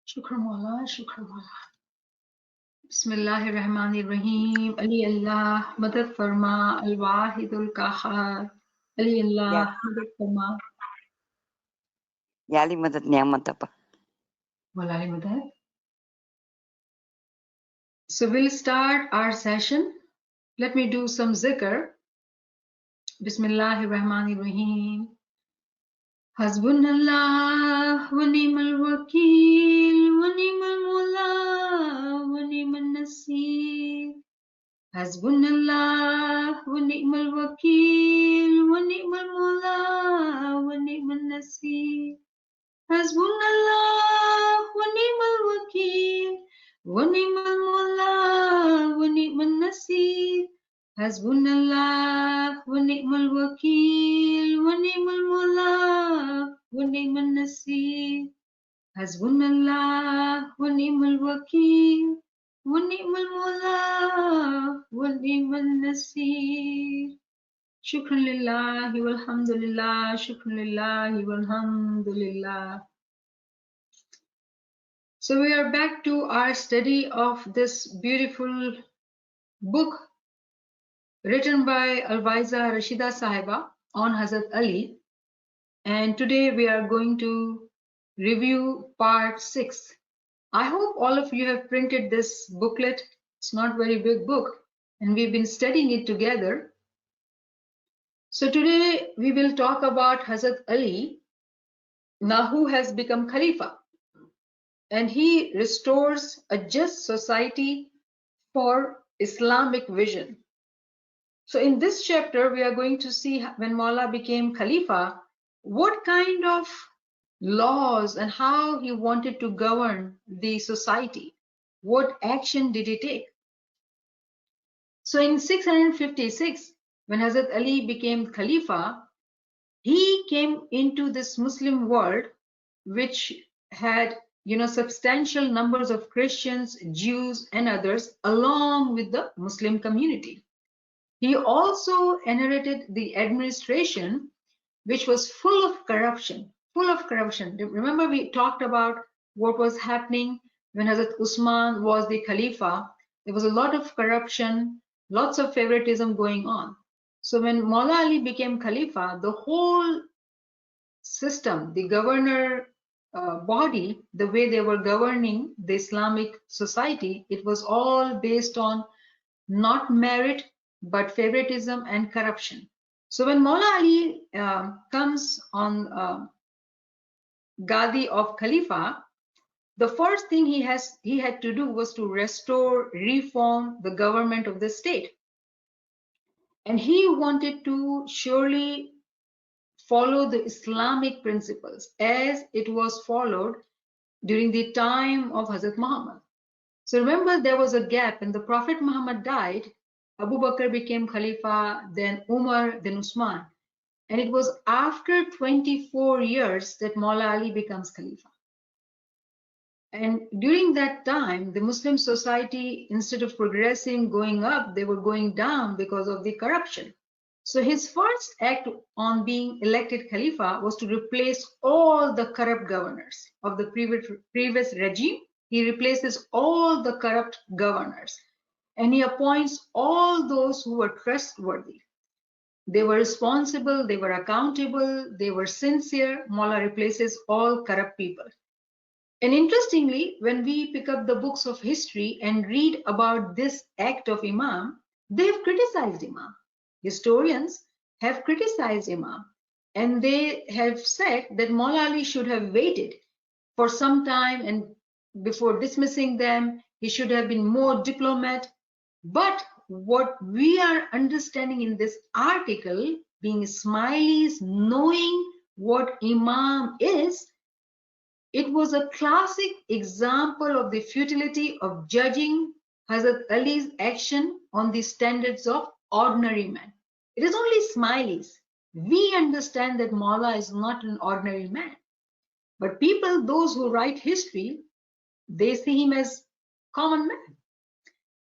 Shukr Mawla, Shukr Mawla. Bismillahirrahmanirrahim. Ali Allah, Madad Farma, Al Wahidul Kahar. Ali Ya, Allah, Madad Farma. ya li madad NIAMAT apa? Wallahi Madad. So we'll start our session. Let me do some zikr. Bismillahirrahmanirrahim. Hasbunallah wa ni'mal wakil wa ni'mal mawla wa ni'mal nasir. Hasbunallah wa ni'mal wakil wa ni'mal mawla wa ni'mal nasir. Hasbunallah wa ni'mal wakil wa ni'mal mawla wa ni'mal nasir. Hasbunallah wa ni'mal wakil wa ni'mal mawla wa ni'mal nasir. Hasbunallah wa ni'mal wakil wa ni'mal mawla wa ni'mal nasir. Shukran lillahi walhamdulillah, shukran lillahi walhamdulillah. So we are back to our study of this beautiful book written by ALWAEZA Rashida Sahiba on Hazrat Ali. And today we are going to review part 6. I hope all of you have printed this booklet. It's not a very big book, and we've been studying it together. So today we will talk about Hazrat Ali, now who has become Khalifa, and he restores a just society for Islamic vision. So in this chapter, we are going to see when Maula became Khalifa, what kind of laws and how he wanted to govern the society. What action did he take? So in 656, when Hazrat Ali became Khalifa, he came into this Muslim world, which had, substantial numbers of Christians, Jews, and others, along with the Muslim community. He also inherited the administration, which was full of corruption, Remember, we talked about what was happening when Hazrat Usman was the Khalifa. There was a lot of corruption, lots of favoritism going on. So when Maula Ali became Khalifa, the whole system, the governor body, the way they were governing the Islamic society, it was all based on not merit, but favoritism and corruption. So when Maula Ali comes on Gadi of Khalifa, the first thing he had to do was to restore, reform the government of the state. And he wanted to surely follow the Islamic principles as it was followed during the time of Hazrat Muhammad. So remember, there was a gap. When the Prophet Muhammad died, Abu Bakr became Khalifa, then Umar, then Usman. And it was after 24 years that Maula Ali becomes Khalifa. And during that time, the Muslim society, instead of progressing, going up, they were going down because of the corruption. So his first act on being elected Khalifa was to replace all the corrupt governors of the previous regime. He replaces all the corrupt governors, and he appoints all those who were trustworthy. They were responsible, they were accountable, they were sincere. Maula replaces all corrupt people. And interestingly, when we pick up the books of history and read about this act of Imam, they have criticized Imam. Historians have criticized Imam, and they have said that Maula Ali should have waited for some time, and before dismissing them, he should have been more diplomat. But what we are understanding in this article, being Ismailis, knowing what Imam is, it was a classic example of the futility of judging Hazrat Ali's action on the standards of ordinary man. It is only Ismailis. We understand that Maula is not an ordinary man. But people, those who write history, they see him as common man.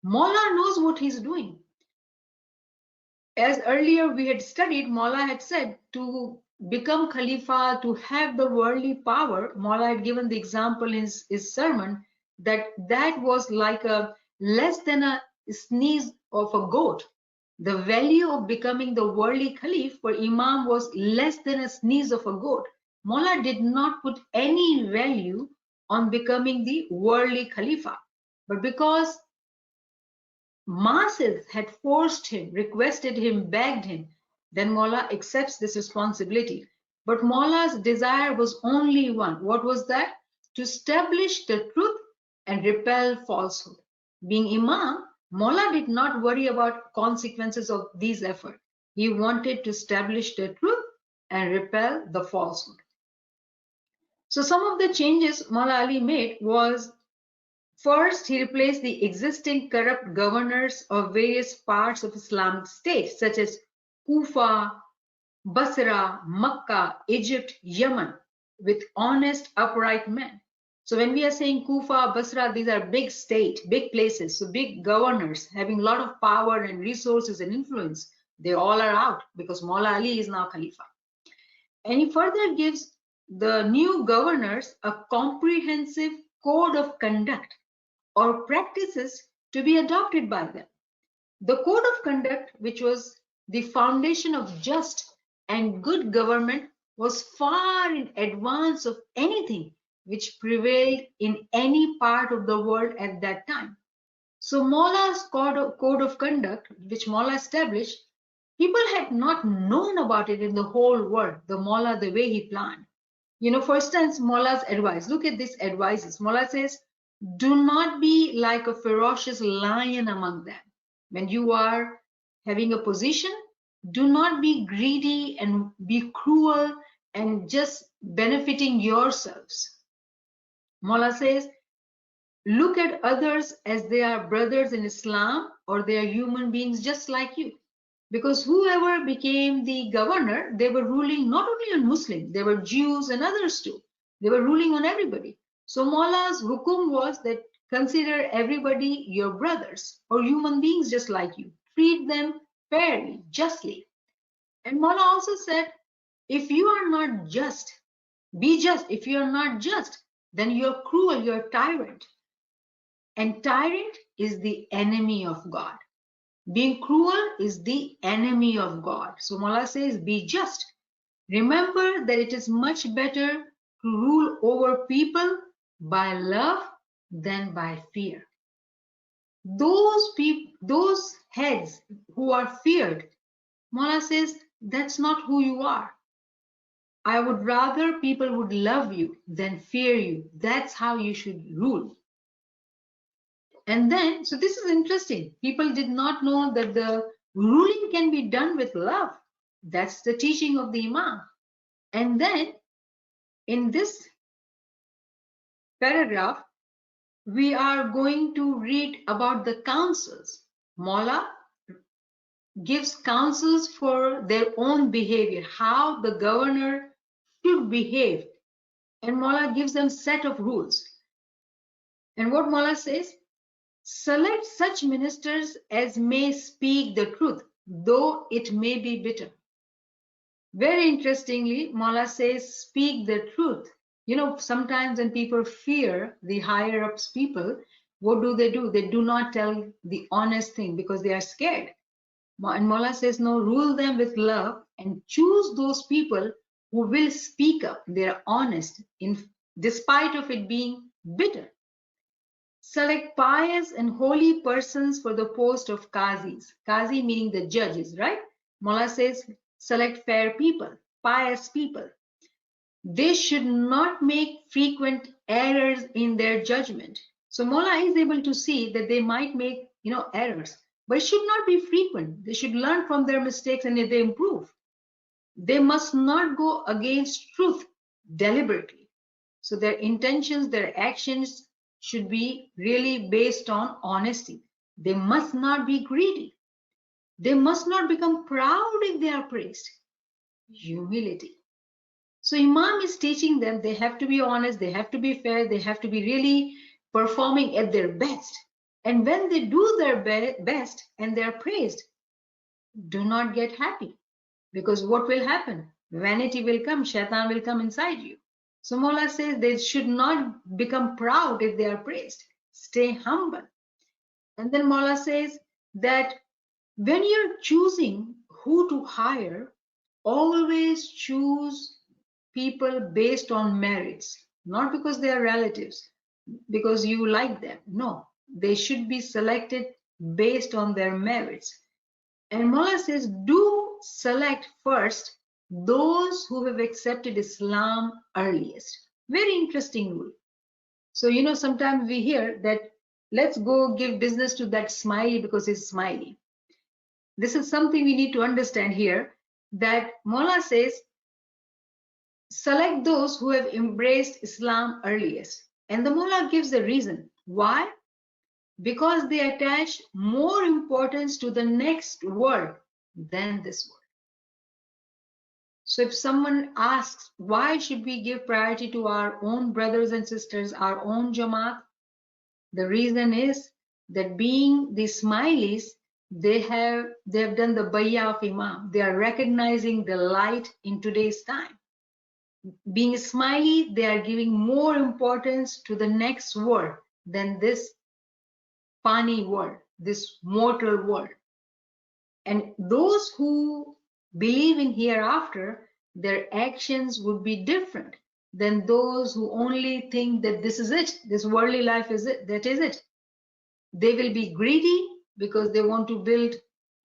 Maula knows what he's doing. As earlier we had studied, Maula had said to become Khalifa to have the worldly power, Maula had given the example in his sermon that was like a less than a sneeze of a goat. The value of becoming the worldly Caliph for Imam was less than a sneeze of a goat. Maula did not put any value on becoming the worldly Khalifa. But because masses had forced him, requested him, begged him, then Maula accepts this responsibility. But Maula's desire was only one. What was that? To establish the truth and repel falsehood. Being Imam, Maula did not worry about consequences of these efforts. He wanted to establish the truth and repel the falsehood. So some of the changes Maula Ali made was, first, he replaced the existing corrupt governors of various parts of Islamic State, such as Kufa, Basra, Makkah, Egypt, Yemen, with honest, upright men. So when we are saying Kufa, Basra, these are big state, big places, so big governors having a lot of power and resources and influence. They all are out because Maula Ali is now Khalifa. And he further gives the new governors a comprehensive code of conduct or practices to be adopted by them. The code of conduct, which was the foundation of just and good government, was far in advance of anything which prevailed in any part of the world at that time. So Maula's code of conduct, which Maula established, people had not known about it in the whole world, the Maula, the way he planned. For instance, Maula's advice. Look at these advices. Maula says, do not be like a ferocious lion among them. When you are having a position, do not be greedy and be cruel and just benefiting yourselves. Maula says, look at others as they are brothers in Islam or they are human beings just like you. Because whoever became the governor, they were ruling not only on Muslims, they were Jews and others too. They were ruling on everybody. So Maula's hukum was that consider everybody your brothers or human beings just like you. Treat them fairly, justly. And Maula also said, if you are not just, be just. If you are not just, then you're cruel, you're tyrant. And tyrant is the enemy of God. Being cruel is the enemy of God. So Maula says, be just. Remember that it is much better to rule over people by love than by fear. Those heads who are feared, Maula says, that's not who you are. I would rather people would love you than fear you. That's how you should rule. And then, so this is interesting. People did not know that the ruling can be done with love. That's the teaching of the Imam. And then, in this paragraph, we are going to read about the counsels. Maula gives counsels for their own behavior, how the governor should behave. And Maula gives them set of rules. And what Maula says, select such ministers as may speak the truth, though it may be bitter. Very interestingly, Maula says, speak the truth. Sometimes when people fear the higher ups people, what do? They do not tell the honest thing because they are scared. And Maula says, no, rule them with love and choose those people who will speak up. They're honest despite of it being bitter. Select pious and holy persons for the post of qazis. Qazi meaning the judges, right? Maula says, select fair people, pious people. They should not make frequent errors in their judgment. So Maula is able to see that they might make, errors, but it should not be frequent. They should learn from their mistakes and they improve. They must not go against truth deliberately. So their intentions, their actions should be really based on honesty. They must not be greedy. They must not become proud if they are praised. Humility. So Imam is teaching them they have to be honest, they have to be fair, they have to be really performing at their best. And when they do their best and they are praised, do not get happy. Because what will happen? vanity will come, shaitan will come inside you. So Mola says they should not become proud if they are praised. Stay humble. And then Mola says that when you're choosing who to hire, always choose people based on merits, not because they are relatives, because you like them. No, they should be selected based on their merits. And Mullah says, do select first those who have accepted Islam earliest. Very interesting rule. So, sometimes we hear that let's go give business to that smiley because he's smiley. This is something we need to understand here, that Mullah says, select those who have embraced Islam earliest. And the Mullah gives the reason. Why? Because they attach more importance to the next world than this world. So if someone asks, why should we give priority to our own brothers and sisters, our own Jamaat? The reason is that being the smileys, they have done the bayya of Imam. They are recognizing the light in today's time. Being smiley, they are giving more importance to the next world than this Pani world, this mortal world. And those who believe in hereafter, their actions would be different than those who only think that this is it, this worldly life is it, that is it. They will be greedy because they want to build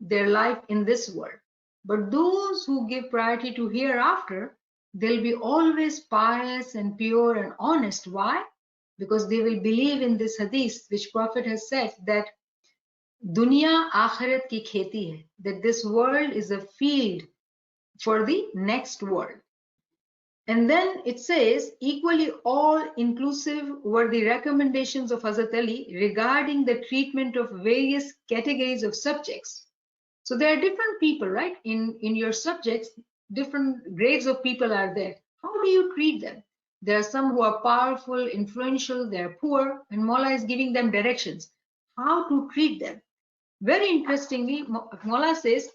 their life in this world. But those who give priority to hereafter, they'll be always pious and pure and honest. Why? Because they will believe in this hadith, which Prophet has said that Dunya akhirat ki kheti hai, that this world is a field for the next world. And then it says, equally all inclusive were the recommendations of Hazrat Ali regarding the treatment of various categories of subjects. So there are different people, right? In your subjects, different grades of people are there. How do you treat them? There are some who are powerful, influential, they are poor, and Mola is giving them directions. How to treat them? Very interestingly, Mola says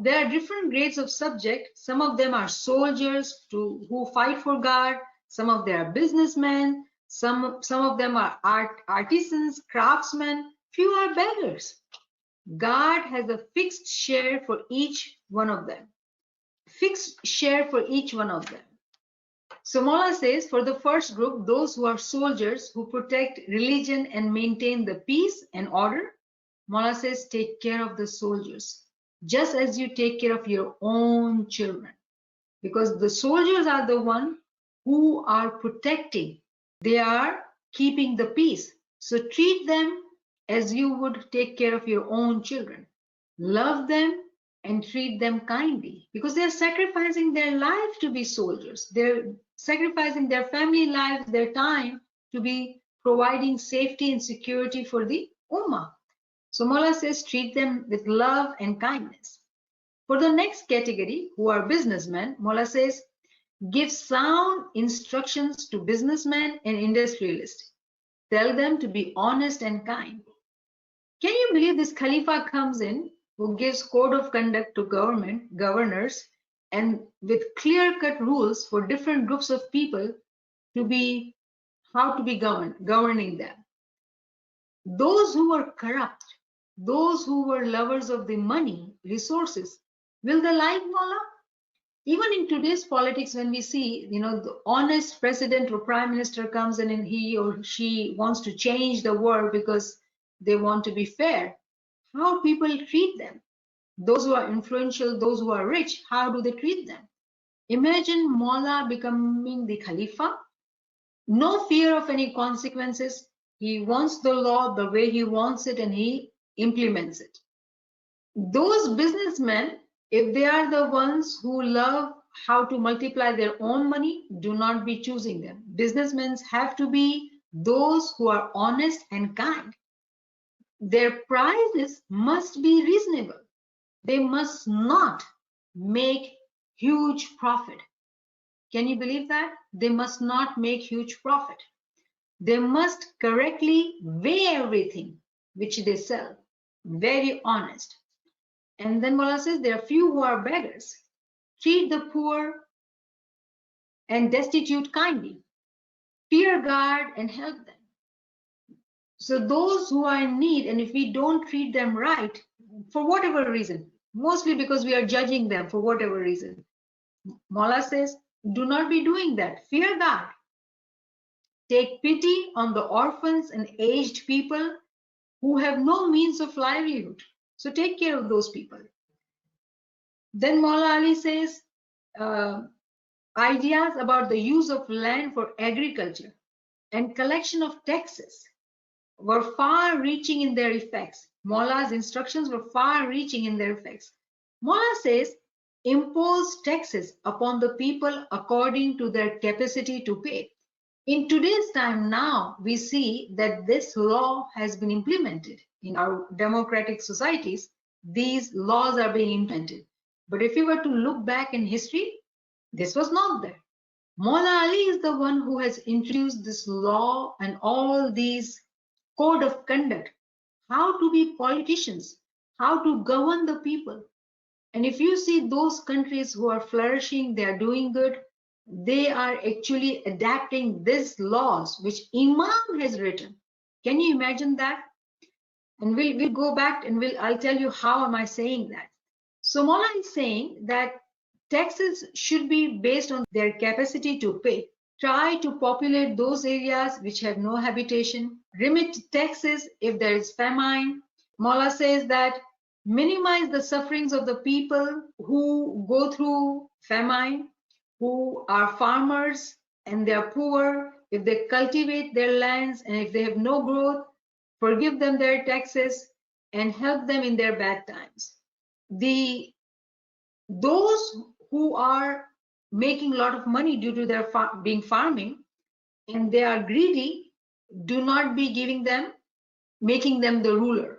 there are different grades of subject. Some of them are soldiers who fight for God. Some of them are businessmen. Some of them are artisans, craftsmen. Few are beggars. God has a fixed share for each one of them. Fixed share for each one of them. So Mola says, for the first group, those who are soldiers who protect religion and maintain the peace and order, Mola says, take care of the soldiers, just as you take care of your own children. Because the soldiers are the one who are protecting. They are keeping the peace. So treat them as you would take care of your own children. Love them and treat them kindly. Because they're sacrificing their life to be soldiers. They're sacrificing their family life, their time to be providing safety and security for the Ummah. So Mola says, treat them with love and kindness. For the next category, who are businessmen, Mola says, give sound instructions to businessmen and industrialists. Tell them to be honest and kind. Can you believe this Khalifa comes in who gives code of conduct to governors, and with clear-cut rules for different groups of people to be how to be governing them. Those who were corrupt, those who were lovers of the money, resources, will they like Mola? Even in today's politics, when we see, the honest president or prime minister comes in and he or she wants to change the world because they want to be fair, how people treat them? Those who are influential, those who are rich, how do they treat them? Imagine Mola becoming the Khalifa. No fear of any consequences. He wants the law the way he wants it and he implements it. Those businessmen, if they are the ones who love how to multiply their own money, do not be choosing them. Businessmen have to be those who are honest and kind. Their prices must be reasonable. They must not make huge profit. Can you believe that? They must not make huge profit. They must correctly weigh everything which they sell. Very honest. And then Mola says there are few who are beggars. Treat the poor and destitute kindly. Fear God and help them. So those who are in need, and if we don't treat them right, for whatever reason, mostly because we are judging them for whatever reason, Mawla says, do not be doing that. Fear God. Take pity on the orphans and aged people who have no means of livelihood. So take care of those people. Then Mawla Ali says, ideas about the use of land for agriculture and collection of taxes were far-reaching in their effects. Mawla's instructions were far-reaching in their effects. Mawla says, impose taxes upon the people according to their capacity to pay. In today's time now, we see that this law has been implemented in our democratic societies. These laws are being implemented. But if you were to look back in history, this was not there. Mawla Ali is the one who has introduced this law and all these code of conduct, how to be politicians, how to govern the people. And if you see those countries who are flourishing, they are doing good, they are actually adapting these laws which Imam has written. Can you imagine that? And we'll go back and I'll tell you how am I saying that. So Mawla is saying that taxes should be based on their capacity to pay. Try to populate those areas which have no habitation. Remit taxes if there is famine. Mawla says that minimize the sufferings of the people who go through famine, who are farmers and they are poor. If they cultivate their lands and if they have no growth, forgive them their taxes and help them in their bad times. Those who are making a lot of money due to their being farming and they are greedy, do not be giving them, making them the ruler.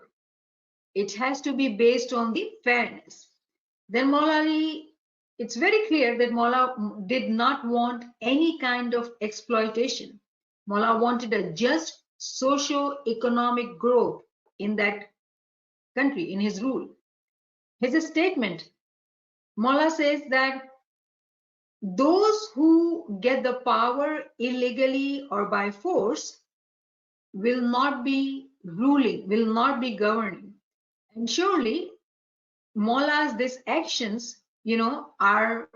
It has to be based on the fairness. Then Mawla Ali, it's very clear that Mawla did not want any kind of exploitation. Mawla wanted a just socio-economic growth in that country, in his rule. His statement, Mawla says that those who get the power illegally or by force will not be ruling, will not be governing. And surely Mawla's these actions, are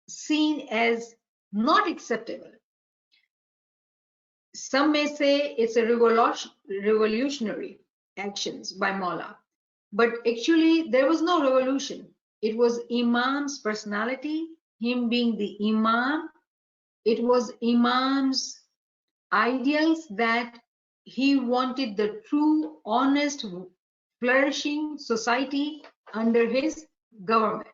seen as not acceptable. Some may say it's a revolutionary actions by Mawla, but actually there was no revolution. It was Imam's personality, him being the Imam. It was Imam's ideals that he wanted the true, honest, flourishing society under his government.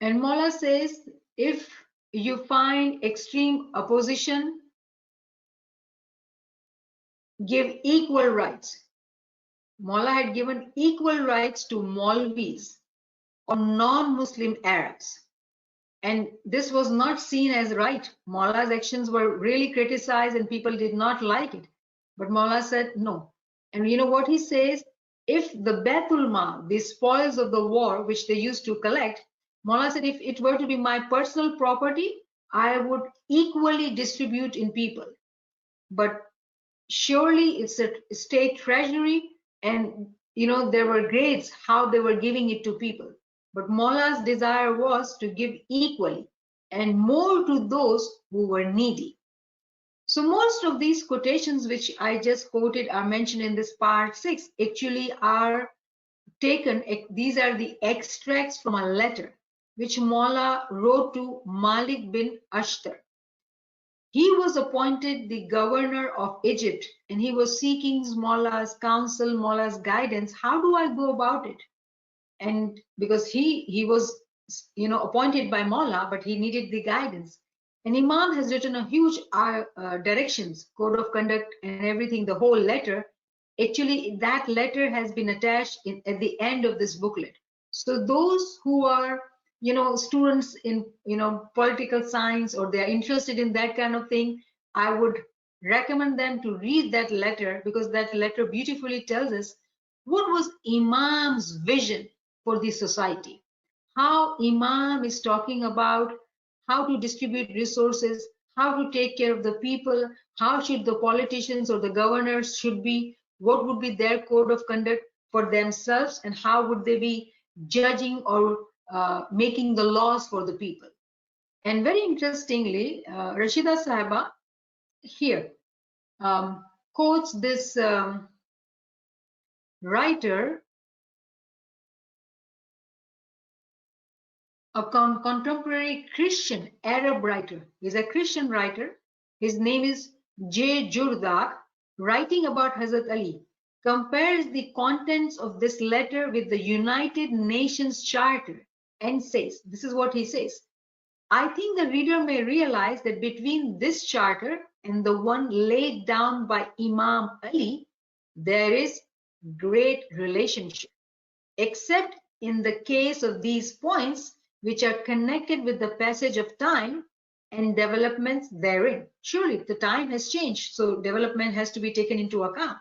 And Mawla says, if you find extreme opposition, give equal rights. Mawla had given equal rights to Maulvis or non-Muslim Arabs. And this was not seen as right. Mawla's actions were really criticized and people did not like it. But Mawla said no. And you know what he says? If the Baitul Mal, the spoils of the war, which they used to collect, Mawla said, if it were to be my personal property, I would equally distribute in people. But surely it's a state treasury, and there were grades how they were giving it to people. But Mawla's desire was to give equally and more to those who were needy. So most of these quotations which I just quoted are mentioned in this part 6 actually are taken, these are the extracts from a letter which Mawla wrote to Malik bin Ashtar. He was appointed the governor of Egypt and he was seeking Mawla's counsel, Mawla's guidance. How do I go about it? And because he was appointed by Mawla, but he needed the guidance. And Imam has written a huge directions, code of conduct and everything, the whole letter. Actually, that letter has been attached at the end of this booklet. So those who are students in political science, or they're interested in that kind of thing, I would recommend them to read that letter, because that letter beautifully tells us what was Imam's vision for the society. How Imam is talking about how to distribute resources, how to take care of the people, how should the politicians or the governors should be, what would be their code of conduct for themselves, and how would they be judging or making the laws for the people. And very interestingly, Rashida Sahiba here quotes this writer, a contemporary Christian Arab writer. He's a Christian writer. His name is J. Jurdak, writing about Hazrat Ali, compares the contents of this letter with the United Nations Charter and says, this is what he says, I think the reader may realize that between this charter and the one laid down by Imam Ali, there is great relationship, except in the case of these points which are connected with the passage of time and developments therein. Surely the time has changed, so development has to be taken into account.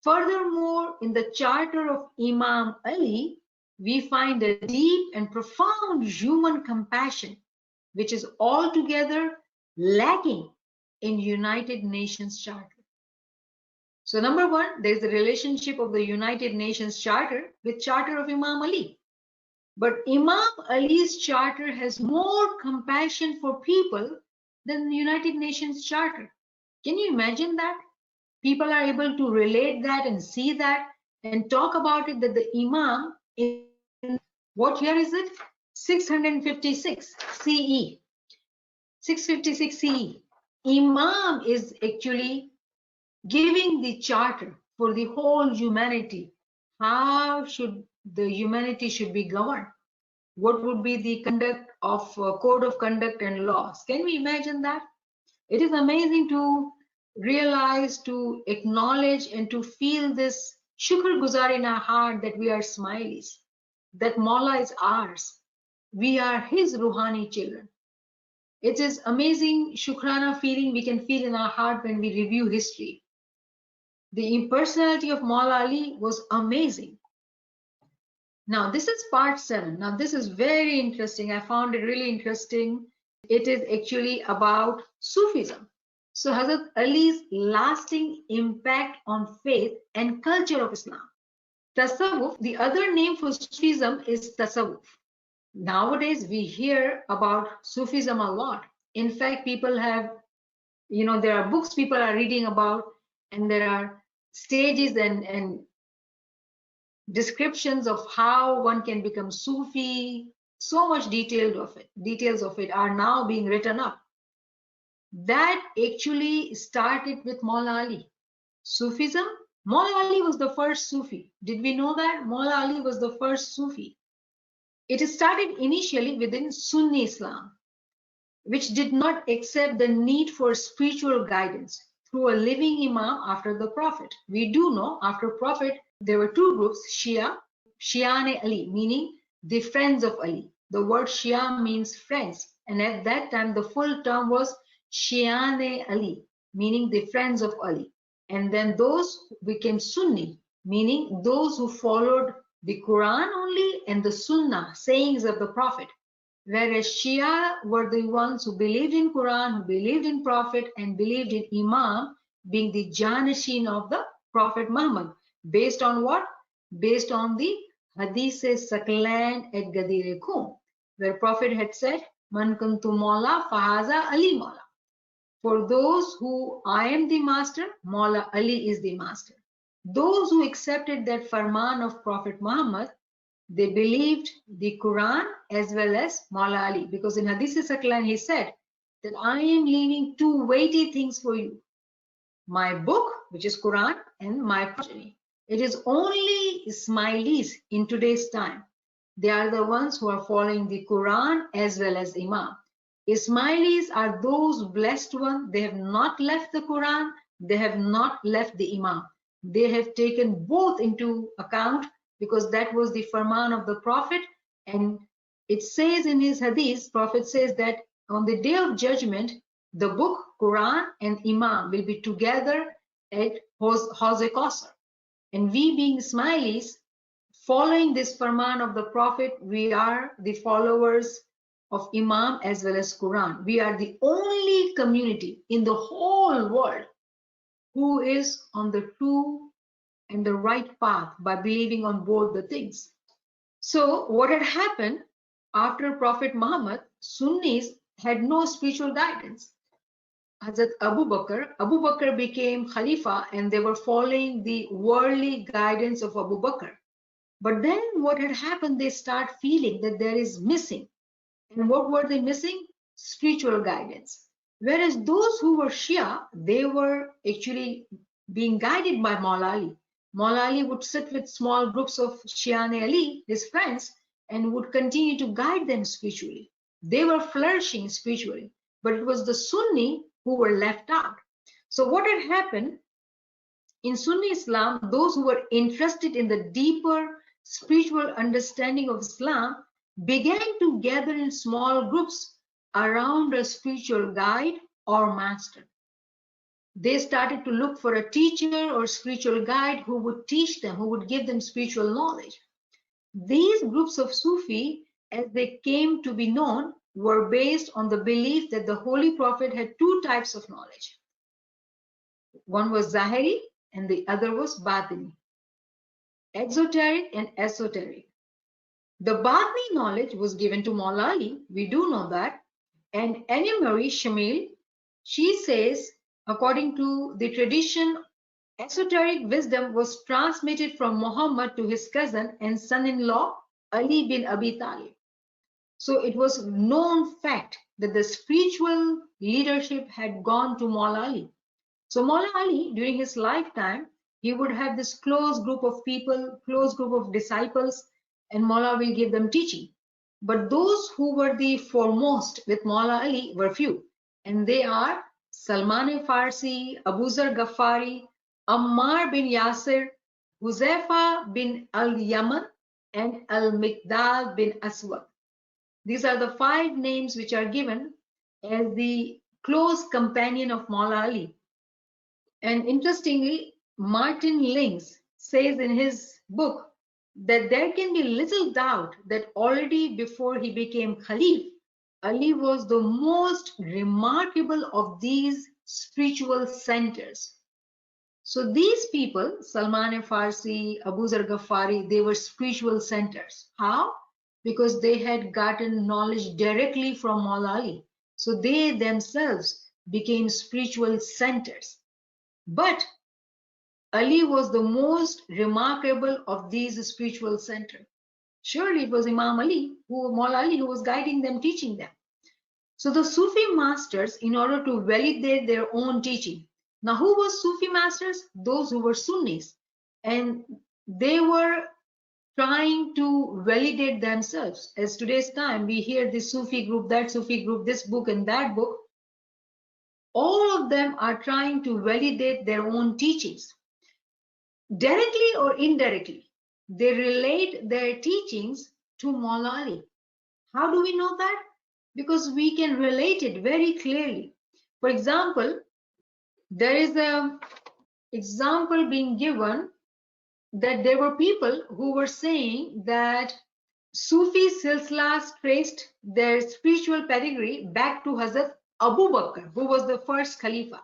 Furthermore, in the charter of Imam Ali, we find a deep and profound human compassion, which is altogether lacking in United Nations Charter. So number one, there is the relationship of the United Nations Charter with Charter of Imam Ali. But Imam Ali's charter has more compassion for people than the United Nations Charter. Can you imagine that? People are able to relate that and see that and talk about it, that the Imam in what year is it? 656 CE. 656 CE. Imam is actually giving the charter for the whole humanity. How should the humanity should be governed? What would be the conduct of code of conduct and laws? Can we imagine that? It is amazing to realize, to acknowledge, and to feel this shukr guzar in our heart that we are smileys, that Mawla is ours. We are his Ruhani children. It is amazing shukrana feeling we can feel in our heart when we review history. The impersonality of Mawla Ali was amazing. Now, this is part 7. Now, this is very interesting. I found it really interesting. It is actually about Sufism. So, Hazrat Ali's lasting impact on faith and culture of Islam. Tasawwuf, the other name for Sufism is Tasawwuf. Nowadays, we hear about Sufism a lot. In fact, people have, there are books people are reading about, and there are stages and descriptions of how one can become Sufi. So much details of it are now being written up. That actually started with Mawla Ali. Sufism, Mawla Ali was the first Sufi. Did we know that? Mawla Ali was the first Sufi. It started initially within Sunni Islam, which did not accept the need for spiritual guidance through a living Imam after the Prophet. We do know after Prophet, there were two groups, Shi'ane Ali, meaning the friends of Ali. The word Shia means friends. And at that time, the full term was Shi'ane Ali, meaning the friends of Ali. And then those became Sunni, meaning those who followed the Quran only and the Sunnah, sayings of the Prophet. Whereas Shia were the ones who believed in Quran, who believed in Prophet, and believed in Imam being the Janashin of the Prophet Muhammad. Based on what? Based on the Hadith-e Saklan at Gadir Khum, where Prophet had said, Man kuntu Mawla fahaza Ali Mawla. For those who I am the master, Mawla Ali is the master. Those who accepted that farman of Prophet Muhammad, they believed the Quran as well as Mawla Ali, because in Hadith-e Saklan he said that I am leaving two weighty things for you. My book, which is Quran, and my progeny. It is only Ismailis in today's time. They are the ones who are following the Quran as well as Imam. Ismailis are those blessed ones. They have not left the Quran. They have not left the Imam. They have taken both into account because that was the farman of the Prophet. And it says in his hadith, Prophet says that on the day of judgment, the book, Quran, and Imam will be together at Hazr. And we being Ismailis Following this farman of the Prophet, we are the followers of Imam as well as Quran. We are the only community in the whole world who is on the true and the right path by believing on both the things. So what had happened after Prophet Muhammad, Sunnis had no spiritual guidance. Hazrat Abu Bakr became Khalifa and they were following the worldly guidance of Abu Bakr. But then what had happened, they start feeling that there is missing. And what were they missing? Spiritual guidance. Whereas those who were Shia, they were actually being guided by Maula Ali. Maula Ali would sit with small groups of Shiane Ali, his friends, and would continue to guide them spiritually. They were flourishing spiritually, but it was the Sunni who were left out. So what had happened in Sunni Islam, those who were interested in the deeper spiritual understanding of Islam began to gather in small groups around a spiritual guide or master. They started to look for a teacher or spiritual guide who would teach them, who would give them spiritual knowledge. These groups of Sufi, as they came to be known, were based on the belief that the Holy Prophet had two types of knowledge. One was Zahiri and the other was Batini, exoteric and esoteric. The Batini knowledge was given to Maula Ali, we do know that, and Anne-Marie Shamil, she says, according to the tradition, esoteric wisdom was transmitted from Muhammad to his cousin and son-in-law, Ali bin Abi Talib. So it was known fact that the spiritual leadership had gone to Maula Ali. So Maula Ali, during his lifetime, he would have this close group of people, close group of disciples, and Maula will give them teaching. But those who were the foremost with Maula Ali were few, and they are Salman Farsi, Abu Zar Ghaffari, Ammar bin Yasir, Huzaifa bin al-Yaman, and al-Miqdad bin Aswad. These are the 5 names which are given as the close companion of Maula Ali. And interestingly, Martin Links says in his book that there can be little doubt that already before he became Khalif, Ali was the most remarkable of these spiritual centers. So these people, Salman Farsi, Abu Zar Ghaffari, they were spiritual centers. How? Because they had gotten knowledge directly from Maula Ali. So they themselves became spiritual centers. But Ali was the most remarkable of these spiritual centers. Surely it was Imam Ali, Maula Ali, who was guiding them, teaching them. So the Sufi masters, in order to validate their own teaching. Now, who was Sufi masters? Those who were Sunnis. And they were trying to validate themselves. As today's time, we hear this Sufi group, that Sufi group, this book and that book. All of them are trying to validate their own teachings. Directly or indirectly, they relate their teachings to Maula Ali. How do we know that? Because we can relate it very clearly. For example, there is an example being given that there were people who were saying that Sufi silsilas traced their spiritual pedigree back to Hazrat Abu Bakr, who was the first Khalifa.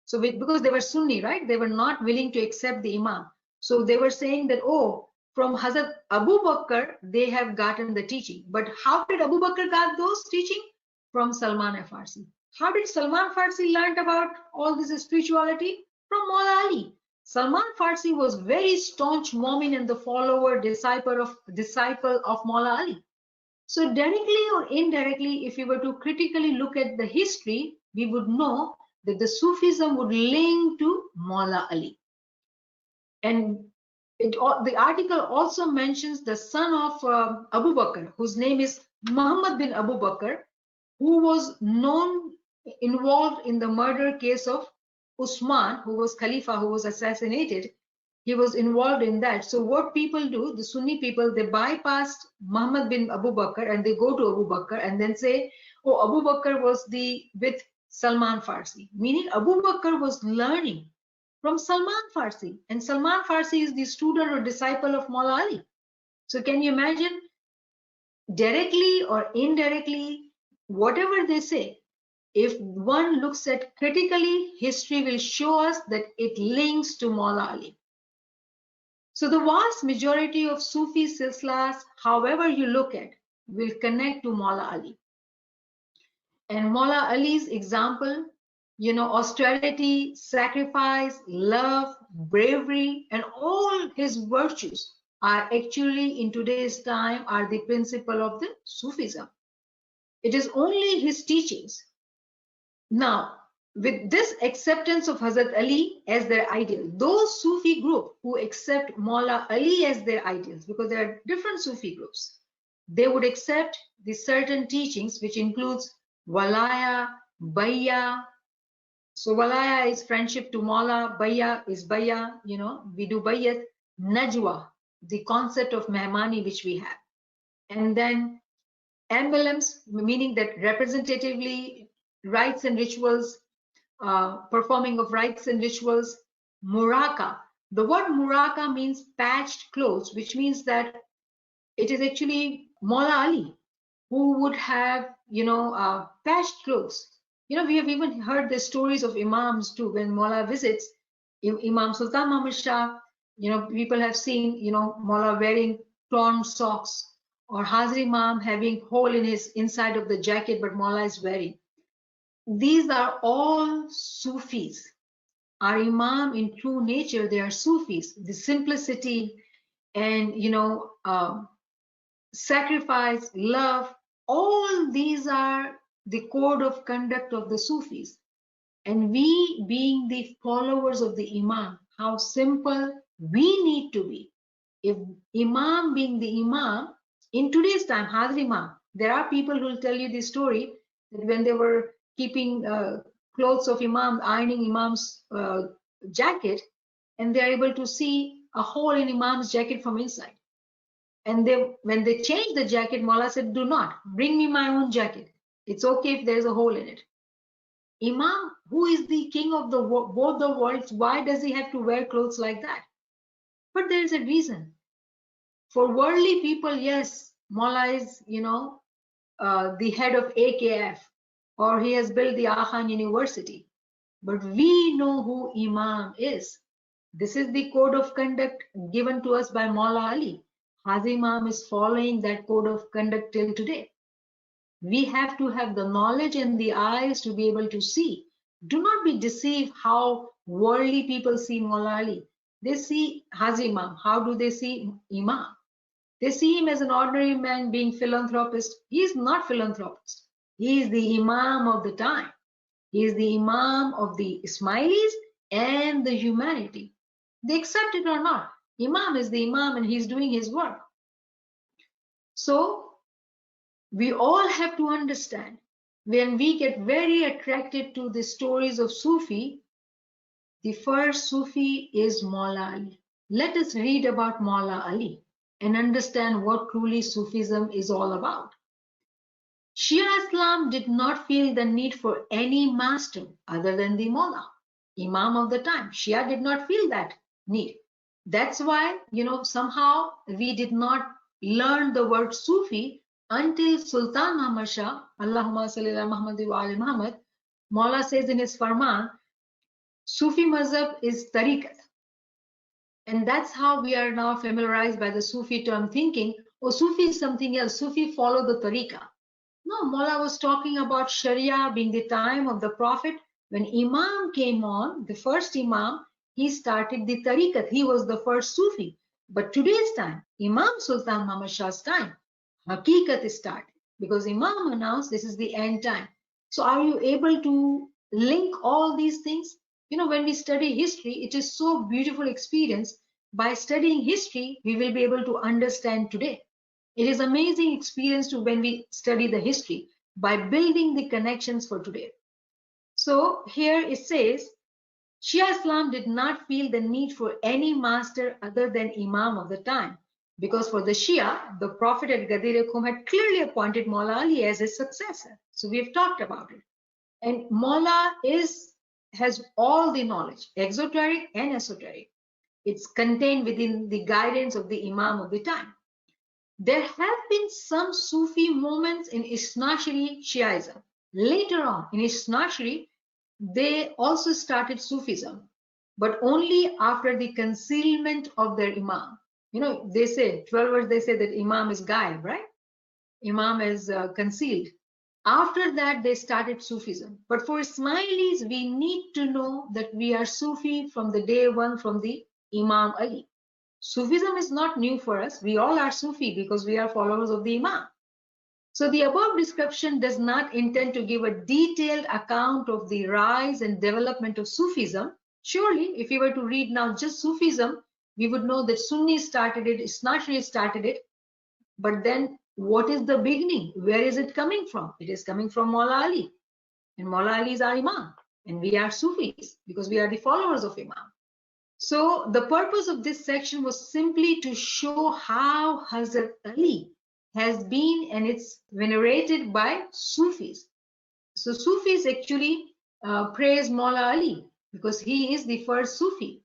So because they were Sunni, right? They were not willing to accept the Imam. So they were saying that, oh, from Hazrat Abu Bakr, they have gotten the teaching. But how did Abu Bakr got those teaching? From Salman Farsi. How did Salman Farsi learn about all this spirituality? From Maula Ali. Salman Farsi was very staunch Mu'min and the follower, disciple of Maula Ali. So directly or indirectly, if we were to critically look at the history, we would know that the Sufism would link to Maula Ali. And the article also mentions the son of Abu Bakr, whose name is Muhammad bin Abu Bakr, who was involved in the murder case of Usman, who was Khalifa, who was assassinated. He was involved in that. So what people do, the Sunni people, they bypassed Muhammad bin Abu Bakr and they go to Abu Bakr and then say, oh, Abu Bakr was with Salman Farsi, meaning Abu Bakr was learning from Salman Farsi, and Salman Farsi is the student or disciple of Maula Ali. So can you imagine, directly or indirectly, whatever they say, if one looks at critically, history will show us that it links to Maula Ali. So the vast majority of Sufi silsilas, however you look at, will connect to Maula Ali. And Maula Ali's example, austerity, sacrifice, love, bravery, and all his virtues are actually in today's time are the principle of the Sufism. It is only his teachings. Now, with this acceptance of Hazrat Ali as their ideal, those Sufi group who accept Maula Ali as their ideals, because there are different Sufi groups, they would accept the certain teachings, which includes Walaya, Baya. So Walaya is friendship to Maula, Baya is Baya, we do Bayat, Najwa, the concept of Mehmani which we have. And then emblems, meaning that representatively rites and rituals, performing of rites and rituals. Muraka. The word muraka means patched clothes, which means that it is actually Maula Ali who would have, patched clothes. We have even heard the stories of imams too. When Maula visits, Imam Sultan Muhammad Shah, people have seen, Maula wearing torn socks, or Hazr Imam having hole in his inside of the jacket, but Maula is wearing. These are all Sufis. Our Imam, in true nature, they are Sufis. The simplicity and sacrifice, love, all these are the code of conduct of the Sufis. And we, being the followers of the Imam, how simple we need to be. If Imam being the Imam, in today's time, Hazr Imam, there are people who will tell you the story that when they were keeping clothes of Imam, ironing Imam's jacket, and they're able to see a hole in Imam's jacket from inside. And when they changed the jacket, Maula said, do not, bring me my own jacket. It's okay if there's a hole in it. Imam, who is the king of both the worlds, why does he have to wear clothes like that? But there is a reason. For worldly people, yes, Maula is, the head of AKF, or he has built the Akhan University. But we know who Imam is. This is the code of conduct given to us by Maula Ali. Hazr Imam is following that code of conduct till today. We have to have the knowledge and the eyes to be able to see. Do not be deceived how worldly people see Maula Ali. They see Hazr Imam. How do they see Imam? They see him as an ordinary man being philanthropist. He is not philanthropist. He is the Imam of the time. He is the Imam of the Ismailis and the humanity. They accept it or not. Imam is the Imam and he's doing his work. So we all have to understand, when we get very attracted to the stories of Sufi, the first Sufi is Maula Ali. Let us read about Maula Ali and understand what truly Sufism is all about. Shia Islam did not feel the need for any master other than the Maula, Imam of the time. Shia did not feel that need. That's why, somehow we did not learn the word Sufi until Sultan Muhammad Shah, Allahumma salli ala Muhammad wa ali Muhammad. Maula says in his Farman, Sufi mazhab is tariqat. And that's how we are now familiarized by the Sufi term, thinking, oh, Sufi is something else. Sufi follow the tariqah. No, Maula was talking about Sharia being the time of the Prophet. When Imam came on, the first Imam, he started the tariqat. He was the first Sufi. But today's time, Imam Sultan Muhammad Shah's time, Haqiqat started, because Imam announced this is the end time. So are you able to link all these things? When we study history, it is so beautiful experience. By studying history, we will be able to understand today. It is amazing experience to when we study the history by building the connections for today. So here it says, Shia Islam did not feel the need for any master other than Imam of the time, because for the Shia, the Prophet at Ghadir Qum had clearly appointed Maula Ali as his successor. So we have talked about it. And Maula has all the knowledge, exoteric and esoteric. It's contained within the guidance of the Imam of the time. There have been some Sufi moments in Isnashri Shiaism. Later on, in Isnashri, they also started Sufism, but only after the concealment of their Imam. You know, they say, 12 words, they say that Imam is Gaib, right? Imam is concealed. After that, they started Sufism. But for Ismailis, we need to know that we are Sufi from the day one, from the Imam Ali. Sufism is not new for us. We all are Sufi because we are followers of the Imam. So the above description does not intend to give a detailed account of the rise and development of Sufism. Surely, if we were to read now just Sufism, we would know that Sunni started it, Isnashri started it. But then what is the beginning? Where is it coming from? It is coming from Maula Ali. And Maula Ali is our Imam. And we are Sufis because we are the followers of Imam. So the purpose of this section was simply to show how Hazrat Ali has been, and it's venerated by Sufis. So Sufis actually praise Maula Ali because he is the first Sufi.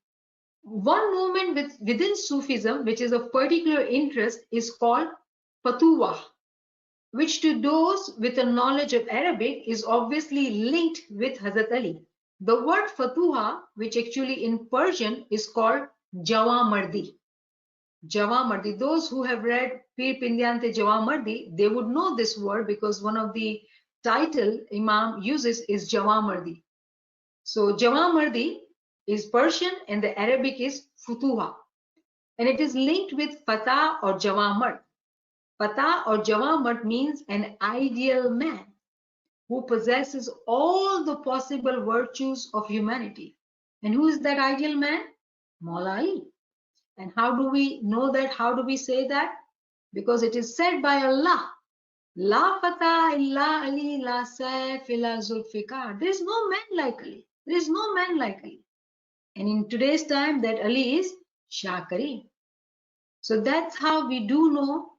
One movement within Sufism, which is of particular interest, is called Fatuwa, which to those with a knowledge of Arabic is obviously linked with Hazrat Ali. The word Fatuha, which actually in Persian is called Jawamardi. Jawamardi. Those who have read Pir Pindyante Jawamardi, they would know this word because one of the title Imam uses is Jawamardi. So Jawamardi is Persian and the Arabic is Futuha. And it is linked with Fatah or Jawamard. Fatah or Jawamard means an ideal man who possesses all the possible virtues of humanity. And who is that ideal man? Maula Ali. And how do we know that? How do we say that? Because it is said by Allah, La Fatah illa Ali, la Saif illa Zulfikar. There is no man like Ali. There is no man like Ali. And in today's time, that Ali is Shah Kareem. So that's how we do know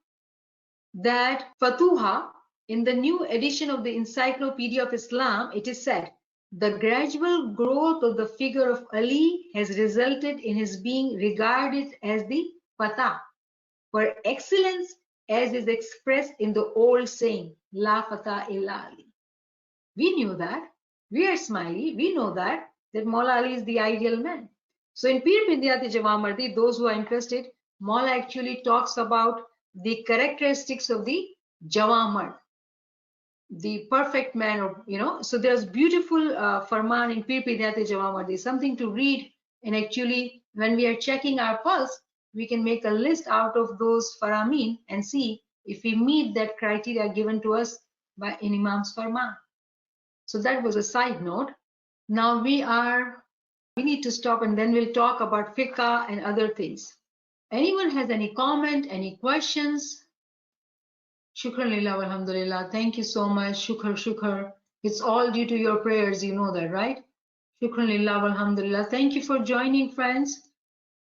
that Fatuha, in the new edition of the Encyclopedia of Islam, it is said, the gradual growth of the figure of Ali has resulted in his being regarded as the Fatah, for excellence as is expressed in the old saying, La Fatah illa Ali. We knew that. We are Ismaili. We know that Maula Ali is the ideal man. So in Pir Pindyati Jawamardi, those who are interested, Maula actually talks about the characteristics of the Jawamard, the perfect man, or so there's beautiful farman in Pir Pindyati Jawamardi, something to read. And actually, when we are checking our pulse, we can make a list out of those faramin and see if we meet that criteria given to us by in Imam's farman. So that was a side note. Now we need to stop and then we'll talk about fiqh and other things. Anyone has any comment, any questions? Shukran lillah walhamdulillah. Thank you so much. Shukr, shukr. It's all due to your prayers, you know that, right? Shukran lillah walhamdulillah. Thank you for joining, friends.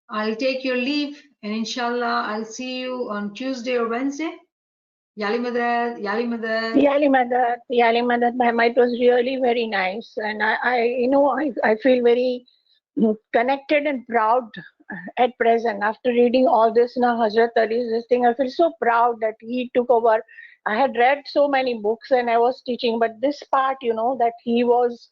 I'll take your leave and inshallah I'll see you on Tuesday or Wednesday. Yali Madad, Yali Madad. Yali Madad, Yali Madad, it was really very nice. And I feel very connected and proud at present. After reading all this now, Hazrat Ali's this thing, I feel so proud that he took over. I had read so many books and I was teaching, but this part, that he was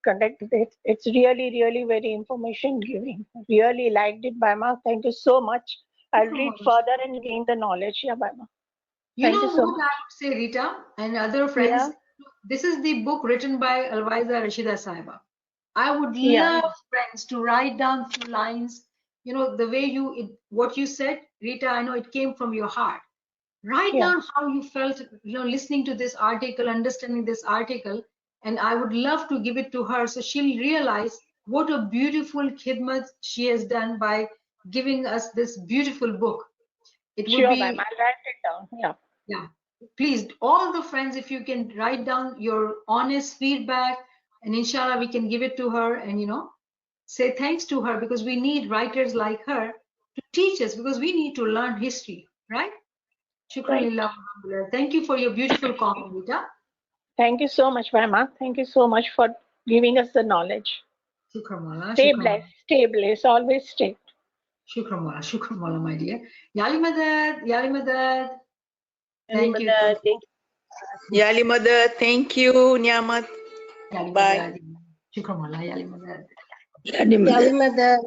conducted, it's really, really very information giving. Really liked it, Baima. Thank you so much. I'll read further and gain the knowledge. Yeah, Baima. You know what I would say, Rita and other friends? Yeah. This is the book written by ALWAEZA Rashida Sahiba. I would love friends to write down few lines. The way what you said, Rita, I know it came from your heart. Write down how you felt, listening to this article, understanding this article, and I would love to give it to her so she'll realize what a beautiful khidmat she has done by giving us this beautiful book. It would be. I'll write it down. Yeah. Yeah, please, all the friends, if you can write down your honest feedback, and inshallah we can give it to her and say thanks to her, because we need writers like her to teach us, because we need to learn history, right? Shukran lillah. Thank you for your beautiful comment, Rita. Thank you so much, Mama. Thank you so much for giving us the knowledge. Shukran, Mala. Stay blessed, always stay. Shukran Mala, my dear. Yali Madad. Thank you. Yali Mother, thank you, NIAMAT. Yali Bye. Madad. Shukran Mala, Yali Madad. Yali Madad.